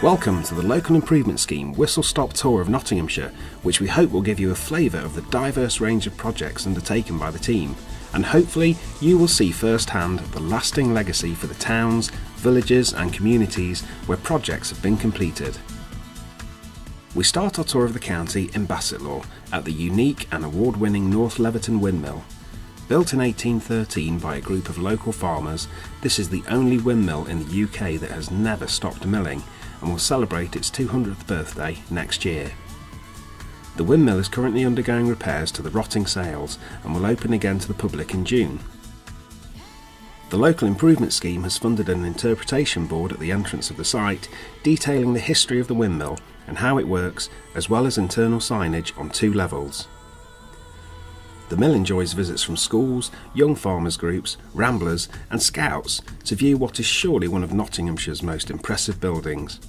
Welcome to the Local Improvement Scheme Whistle Stop Tour of Nottinghamshire, which we hope will give you a flavour of the diverse range of projects undertaken by the team, and hopefully you will see firsthand the lasting legacy for the towns, villages and communities where projects have been completed. We start our tour of the county in Bassetlaw at the unique and award-winning North Leverton Windmill. Built in 1813 by a group of local farmers, this is the only windmill in the UK that has never stopped milling and will celebrate its 200th birthday next year. The windmill is currently undergoing repairs to the rotting sails and will open again to the public in June. The Local Improvement Scheme has funded an interpretation board at the entrance of the site detailing the history of the windmill and how it works, as well as internal signage on 2 levels. The mill enjoys visits from schools, young farmers groups, ramblers and scouts to view what is surely one of Nottinghamshire's most impressive buildings.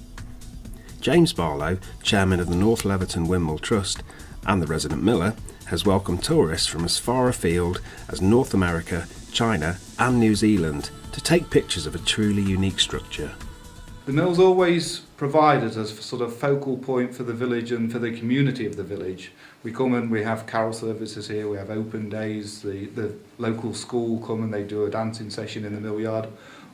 James Barlow, chairman of the North Leverton Windmill Trust and the resident miller, has welcomed tourists from as far afield as North America, China and New Zealand to take pictures of a truly unique structure. The mill's always provided as a sort of focal point for the village and for the community of the village. We come and we have carol services here, we have open days, the local school come and they do a dancing session in the mill yard.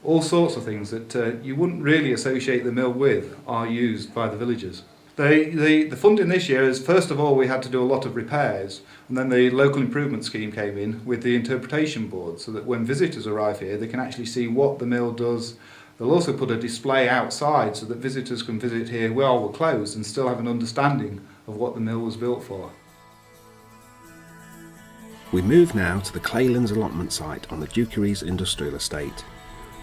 All sorts of things that you wouldn't really associate the mill with are used by the villagers. The funding this year is, first of all, we had to do a lot of repairs, and then the Local Improvement Scheme came in with the interpretation board so that when visitors arrive here they can actually see what the mill does. They'll also put a display outside so that visitors can visit here while we're closed and still have an understanding of what the mill was built for. We move now to the Claylands allotment site on the Dukeries Industrial Estate.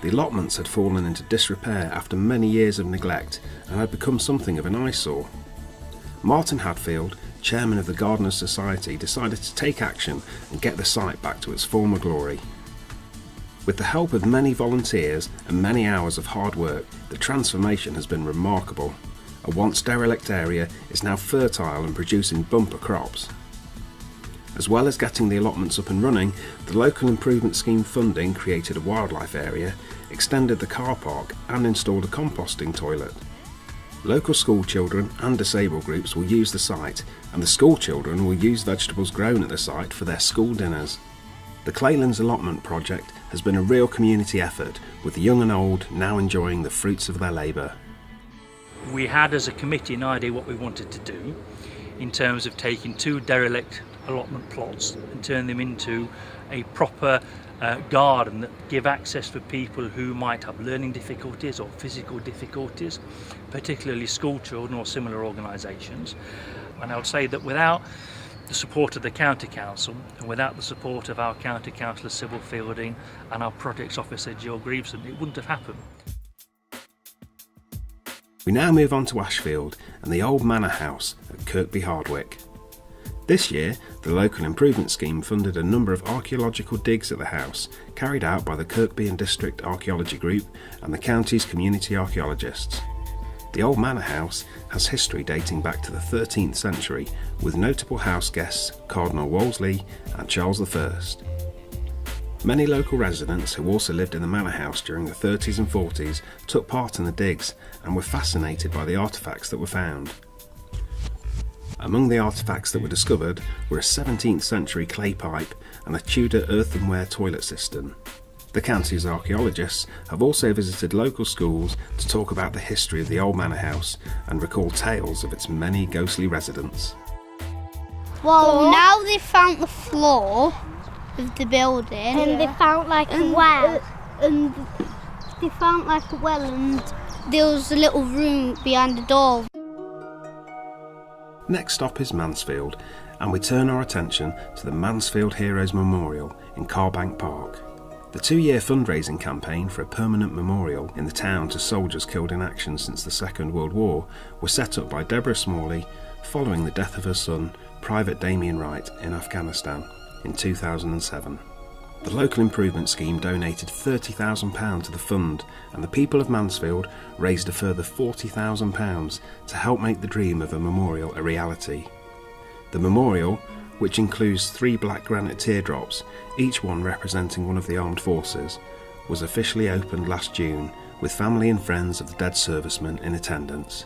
The allotments had fallen into disrepair after many years of neglect and had become something of an eyesore. Martin Hadfield, chairman of the Gardeners Society, decided to take action and get the site back to its former glory. With the help of many volunteers and many hours of hard work, the transformation has been remarkable. A once derelict area is now fertile and producing bumper crops. As well as getting the allotments up and running, the Local Improvement Scheme funding created a wildlife area, extended the car park and installed a composting toilet. Local school children and disabled groups will use the site, and the school children will use vegetables grown at the site for their school dinners. The Claylands allotment project has been a real community effort, with the young and old now enjoying the fruits of their labour. We had as a committee an idea what we wanted to do in terms of taking 2 derelict allotment plots and turn them into a proper garden that give access for people who might have learning difficulties or physical difficulties, particularly school children or similar organisations. And I would say that without the support of the County Council and without the support of our County Councillor Sybil Fielding and our Projects Officer Jill Greaveson, it wouldn't have happened. We now move on to Ashfield and the old manor house at Kirkby Hardwick. This year, the Local Improvement Scheme funded a number of archaeological digs at the house, carried out by the Kirkby and District Archaeology Group and the county's community archaeologists. The old manor house has history dating back to the 13th century, with notable house guests Cardinal Wolsey and Charles I. Many local residents who also lived in the manor house during the 30s and 40s took part in the digs and were fascinated by the artefacts that were found. Among the artefacts that were discovered were a 17th century clay pipe and a Tudor earthenware toilet cistern. The county's archaeologists have also visited local schools to talk about the history of the old manor house and recall tales of its many ghostly residents. Well, now they've found the floor of the building. And they found like a well. And they found like a well, and there was a little room behind the door. Next stop is Mansfield, and we turn our attention to the Mansfield Heroes Memorial in Carbank Park. The 2-year fundraising campaign for a permanent memorial in the town to soldiers killed in action since the Second World War was set up by Deborah Smalley following the death of her son, Private Damien Wright, in Afghanistan in 2007. The Local Improvement Scheme donated £30,000 to the fund, and the people of Mansfield raised a further £40,000 to help make the dream of a memorial a reality. The memorial, which includes 3 black granite teardrops, each one representing one of the armed forces, was officially opened last June with family and friends of the dead servicemen in attendance.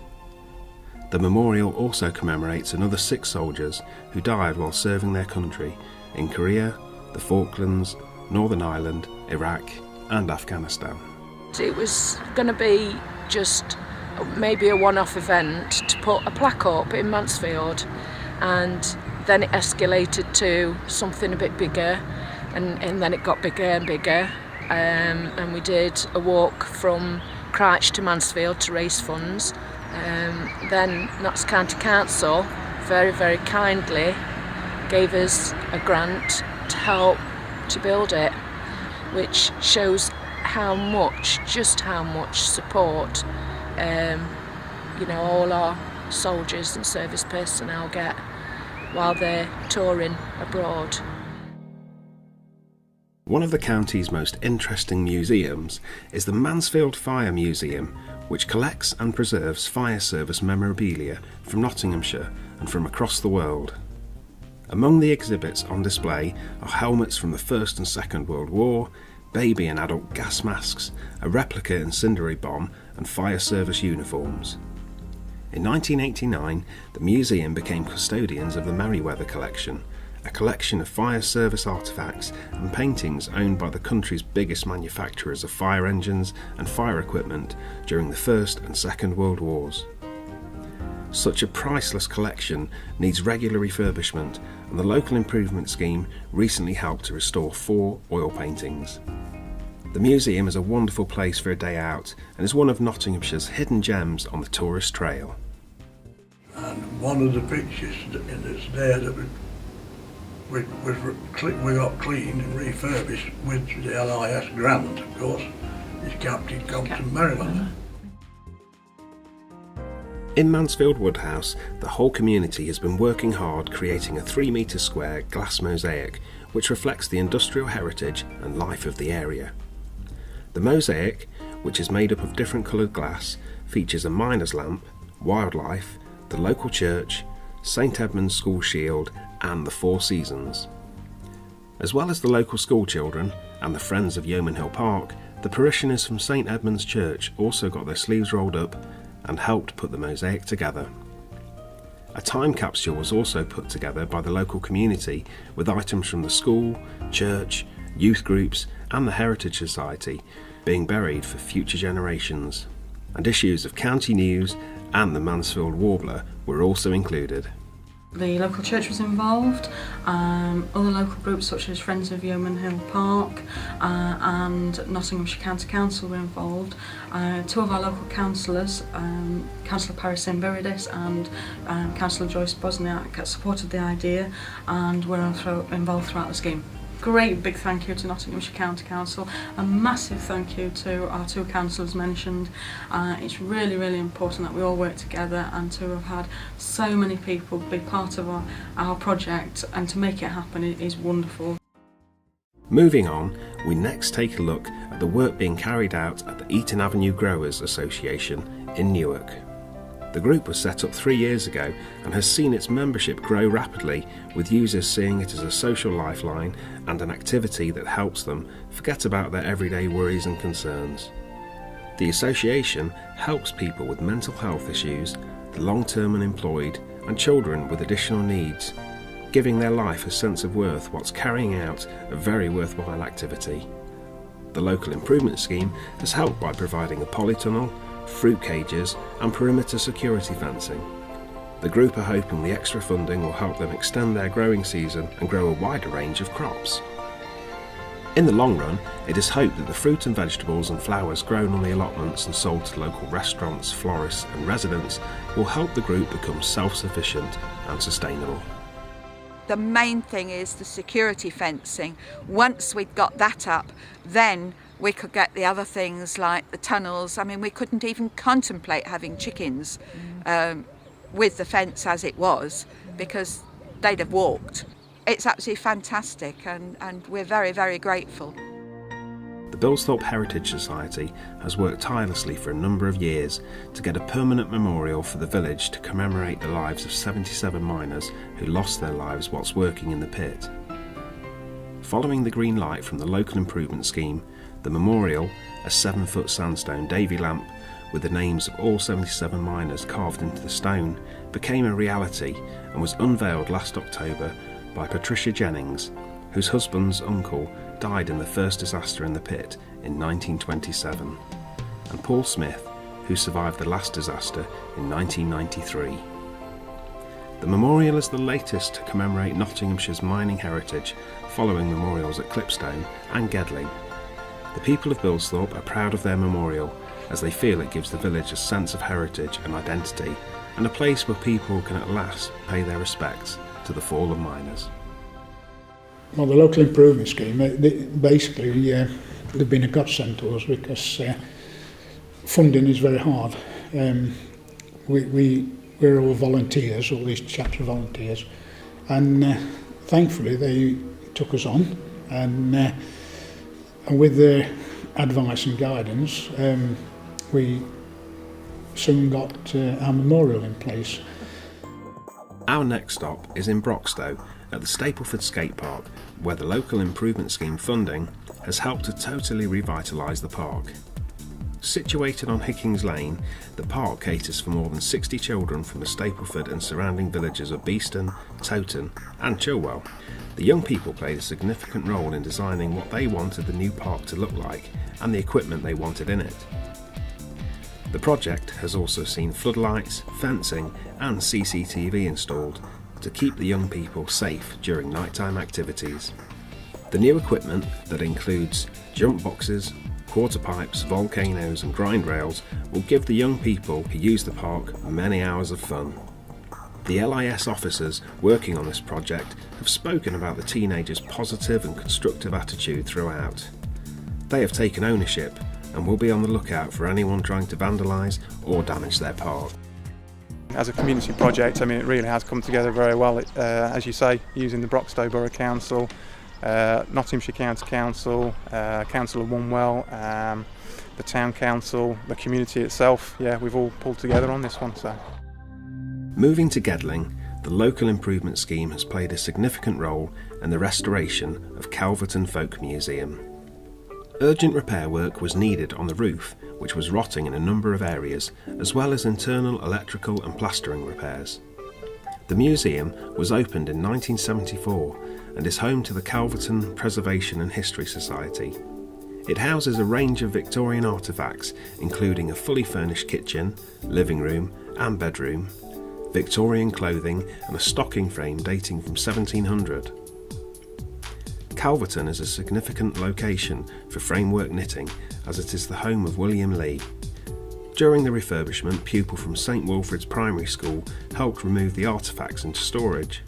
The memorial also commemorates another 6 soldiers who died while serving their country in Korea, the Falklands, Northern Ireland, Iraq and Afghanistan. It was going to be just maybe a one-off event to put a plaque up in Mansfield, and then it escalated to something a bit bigger, and then it got bigger and bigger, and we did a walk from Crouch to Mansfield to raise funds. Then Notts County Council very, very kindly gave us a grant to help to build it, which shows just how much support all our soldiers and service personnel get while they're touring abroad. One of the county's most interesting museums is the Mansfield Fire Museum, which collects and preserves fire service memorabilia from Nottinghamshire and from across the world. Among the exhibits on display are helmets from the First and Second World War, baby and adult gas masks, a replica incendiary bomb and fire service uniforms. In 1989, the museum became custodians of the Merryweather Collection, a collection of fire service artefacts and paintings owned by the country's biggest manufacturers of fire engines and fire equipment during the First and Second World Wars. Such a priceless collection needs regular refurbishment, and the local improvement scheme recently helped to restore 4 oil paintings. The museum is a wonderful place for a day out and is one of Nottinghamshire's hidden gems on the tourist trail. And one of the pictures that's there that we got cleaned and refurbished with the LIS grant, of course, is Captain Compton Merryweather. In Mansfield Woodhouse, the whole community has been working hard creating a 3-metre square glass mosaic which reflects the industrial heritage and life of the area. The mosaic, which is made up of different coloured glass, features a miner's lamp, wildlife, the local church, St Edmund's School Shield and the 4 Seasons. As well as the local school children and the Friends of Yeoman Hill Park, the parishioners from St Edmund's Church also got their sleeves rolled up and helped put the mosaic together. A time capsule was also put together by the local community with items from the school, church, youth groups and the Heritage Society being buried for future generations, and issues of County News and the Mansfield Warbler were also included. The local church was involved, other local groups such as Friends of Yeoman Hill Park and Nottinghamshire County Council were involved. 2 of our local councillors, Councillor Paris Imbiridis and Councillor Joyce Bosniak, supported the idea and were involved throughout the scheme. Great big thank you to Nottinghamshire County Council, a massive thank you to our 2 councillors mentioned. It's really, really important that we all work together, and to have had so many people be part of our project and to make it happen is wonderful. Moving on, we next take a look at the work being carried out at the Eaton Avenue Growers Association in Newark. The group was set up 3 years ago and has seen its membership grow rapidly, with users seeing it as a social lifeline and an activity that helps them forget about their everyday worries and concerns. The association helps people with mental health issues, the long-term unemployed and children with additional needs, giving their life a sense of worth whilst carrying out a very worthwhile activity. The local improvement scheme has helped by providing a polytunnel, fruit cages and perimeter security fencing. The group are hoping the extra funding will help them extend their growing season and grow a wider range of crops. In the long run, it is hoped that the fruit and vegetables and flowers grown on the allotments and sold to local restaurants, florists and residents will help the group become self-sufficient and sustainable. The main thing is the security fencing. Once we'd got that up, then we could get the other things like the tunnels. I mean, we couldn't even contemplate having chickens with the fence as it was, because they'd have walked. It's absolutely fantastic, and we're very, very grateful. The Bilsthorpe Heritage Society has worked tirelessly for a number of years to get a permanent memorial for the village to commemorate the lives of 77 miners who lost their lives whilst working in the pit. Following the green light from the local improvement scheme, the memorial, a 7-foot sandstone Davy lamp with the names of all 77 miners carved into the stone, became a reality and was unveiled last October by Patricia Jennings, whose husband's uncle died in the first disaster in the pit in 1927, and Paul Smith, who survived the last disaster in 1993. The memorial is the latest to commemorate Nottinghamshire's mining heritage, following memorials at Clipstone and Gedling. The people of Bilsthorpe are proud of their memorial, as they feel it gives the village a sense of heritage and identity, and a place where people can at last pay their respects to the fallen miners. Well, the local improvement scheme, basically, they've been a godsend to us because funding is very hard. We're all volunteers, all these chaps are volunteers, and thankfully they took us on, and with their advice and guidance, we soon got our memorial in place. Our next stop is in Broxtowe at the Stapleford Skate Park, where the local improvement scheme funding has helped to totally revitalise the park. Situated on Hickings Lane, the park caters for more than 60 children from the Stapleford and surrounding villages of Beeston, Towton and Chilwell. The young people played a significant role in designing what they wanted the new park to look like and the equipment they wanted in it. The project has also seen floodlights, fencing and CCTV installed to keep the young people safe during nighttime activities. The new equipment, that includes jump boxes, quarter pipes, volcanoes and grind rails, will give the young people who use the park many hours of fun. The LIS officers working on this project have spoken about the teenagers' positive and constructive attitude throughout. They have taken ownership and will be on the lookout for anyone trying to vandalise or damage their park. As a community project, I mean, it really has come together very well. As you say, using the Broxtowe Borough Council, Nottinghamshire County Council, Council of Wunwell, the Town Council, the community itself. Yeah, we've all pulled together on this one. So, moving to Gedling, the local improvement scheme has played a significant role in the restoration of Calverton Folk Museum. Urgent repair work was needed on the roof, which was rotting in a number of areas, as well as internal electrical and plastering repairs. The museum was opened in 1974 and is home to the Calverton Preservation and History Society. It houses a range of Victorian artefacts, including a fully furnished kitchen, living room and bedroom, Victorian clothing and a stocking frame dating from 1700. Calverton is a significant location for framework knitting, as it is the home of William Lee. During the refurbishment, a pupil from St Wilfrid's Primary School helped remove the artefacts into storage.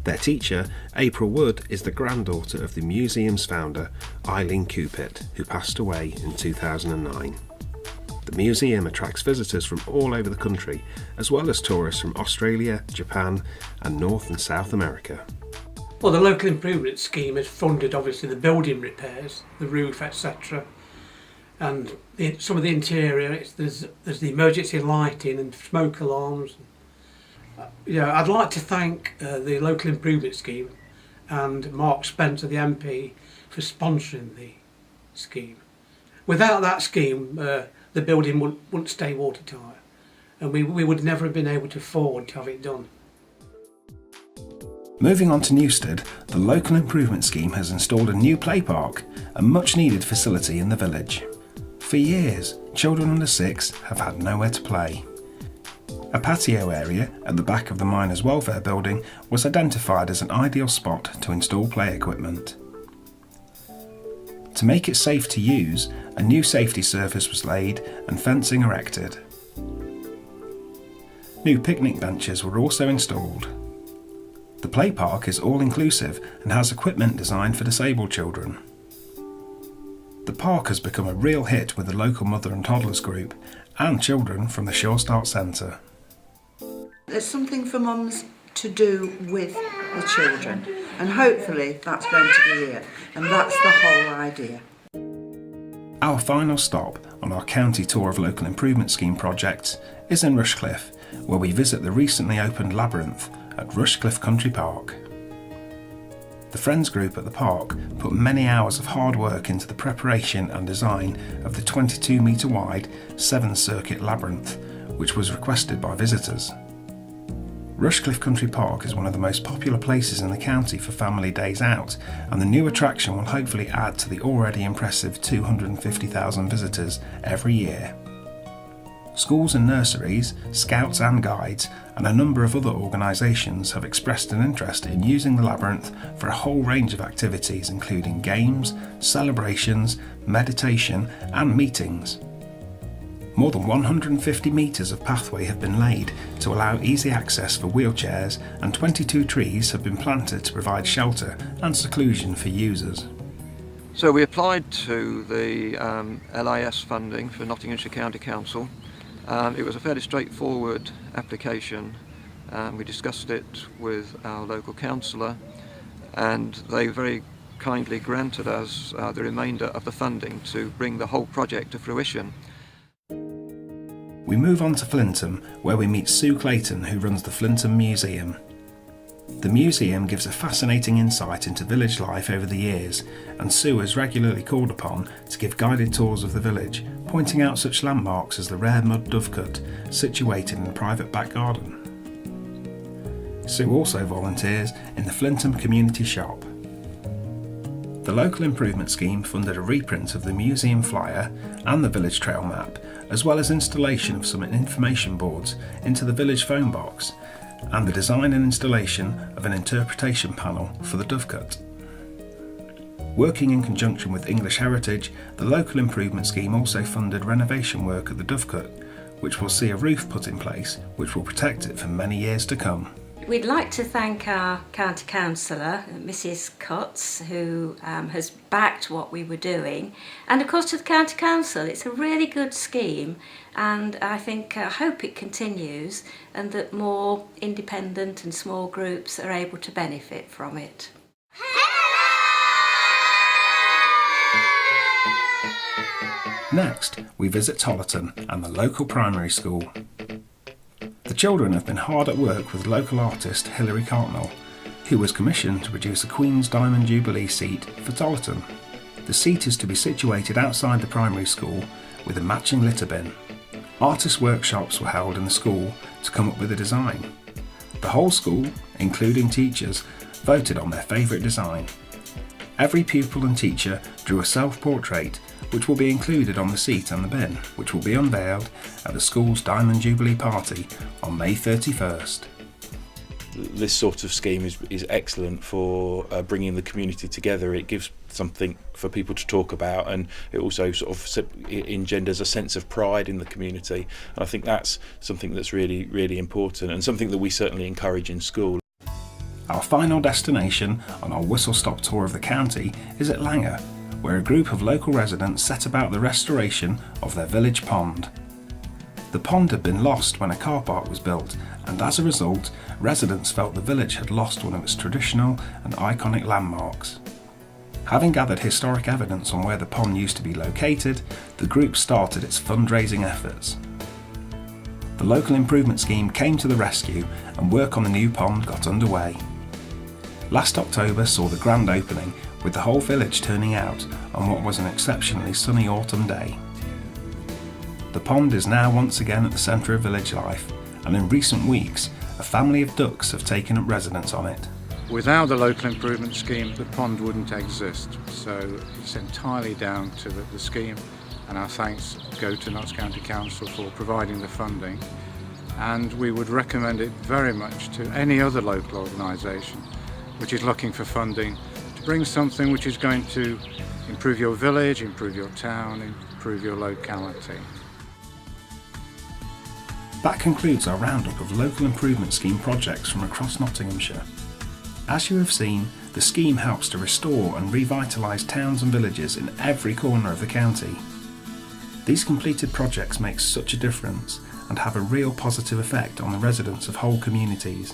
Their teacher, April Wood, is the granddaughter of the museum's founder, Eileen Cupit, who passed away in 2009. The museum attracts visitors from all over the country, as well as tourists from Australia, Japan and North and South America. Well, the local improvement scheme has funded obviously the building repairs, the roof, etc. And some of the interior, there's the emergency lighting and smoke alarms. I'd like to thank the local improvement scheme and Mark Spencer, the MP, for sponsoring the scheme. Without that scheme, the building wouldn't stay watertight, and we would never have been able to afford to have it done. Moving on to Newstead, the local improvement scheme has installed a new play park, a much needed facility in the village. For years, children under 6 have had nowhere to play. A patio area at the back of the Miners' Welfare Building was identified as an ideal spot to install play equipment. To make it safe to use, a new safety surface was laid and fencing erected. New picnic benches were also installed. The play park is all-inclusive and has equipment designed for disabled children. The park has become a real hit with the local mother and toddlers group and children from the Sure Start Centre. There's something for mums to do with the children, and hopefully that's going to be it, and that's the whole idea. Our final stop on our county tour of local improvement scheme projects is in Rushcliffe, where we visit the recently opened Labyrinth at Rushcliffe Country Park. The Friends group at the park put many hours of hard work into the preparation and design of the 22 metre wide 7-circuit labyrinth, which was requested by visitors. Rushcliffe Country Park is one of the most popular places in the county for family days out, and the new attraction will hopefully add to the already impressive 250,000 visitors every year. Schools and nurseries, scouts and guides, and a number of other organisations have expressed an interest in using the labyrinth for a whole range of activities, including games, celebrations, meditation and meetings. More than 150 metres of pathway have been laid to allow easy access for wheelchairs, and 22 trees have been planted to provide shelter and seclusion for users. So we applied to the LIS funding for Nottinghamshire County Council. It was a fairly straightforward application. We discussed it with our local councillor, and they very kindly granted us the remainder of the funding to bring the whole project to fruition. We move on to Flintham, where we meet Sue Clayton, who runs the Flintham Museum. The museum gives a fascinating insight into village life over the years, and Sue is regularly called upon to give guided tours of the village, pointing out such landmarks as the rare mud dovecote situated in the private back garden. Sue also volunteers in the Flintham Community Shop. The local improvement scheme funded a reprint of the museum flyer and the village trail map, as well as installation of some information boards into the village phone box, and the design and installation of an interpretation panel for the dovecote. Working in conjunction with English Heritage, the local improvement scheme also funded renovation work at the dovecote, which will see a roof put in place which will protect it for many years to come. We'd like to thank our county councillor, Mrs Cutts, who has backed what we were doing, and of course to the county council. It's a really good scheme, and I hope it continues and that more independent and small groups are able to benefit from it. Next, we visit Tollerton and the local primary school. The children have been hard at work with local artist Hilary Cartmel, who was commissioned to produce a Queen's Diamond Jubilee seat for Tollerton. The seat is to be situated outside the primary school with a matching litter bin. Artist workshops were held in the school to come up with a design. The whole school, including teachers, voted on their favourite design. Every pupil and teacher drew a self-portrait which will be included on the seat and the bin, which will be unveiled at the school's Diamond Jubilee party on May 31st. This sort of scheme is excellent for bringing the community together. It gives something for people to talk about, and it also it engenders a sense of pride in the community. And I think that's something that's really, really important, and something that we certainly encourage in school. Our final destination on our whistle-stop tour of the county is at Langer, where a group of local residents set about the restoration of their village pond. The pond had been lost when a car park was built, and as a result, residents felt the village had lost one of its traditional and iconic landmarks. Having gathered historic evidence on where the pond used to be located, the group started its fundraising efforts. The local improvement scheme came to the rescue, and work on the new pond got underway. Last October saw the grand opening, with the whole village turning out on what was an exceptionally sunny autumn day. The pond is now once again at the centre of village life, and in recent weeks a family of ducks have taken up residence on it. Without the local improvement scheme, the pond wouldn't exist, so it's entirely down to the scheme, and our thanks go to Notts County Council for providing the funding, and we would recommend it very much to any other local organisation which is looking for funding to bring something which is going to improve your village, improve your town, improve your locality. That concludes our roundup of local improvement scheme projects from across Nottinghamshire. As you have seen, the scheme helps to restore and revitalise towns and villages in every corner of the county. These completed projects make such a difference and have a real positive effect on the residents of whole communities.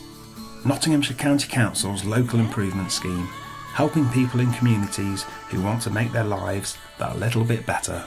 Nottinghamshire County Council's local improvement scheme, helping people in communities who want to make their lives that little bit better.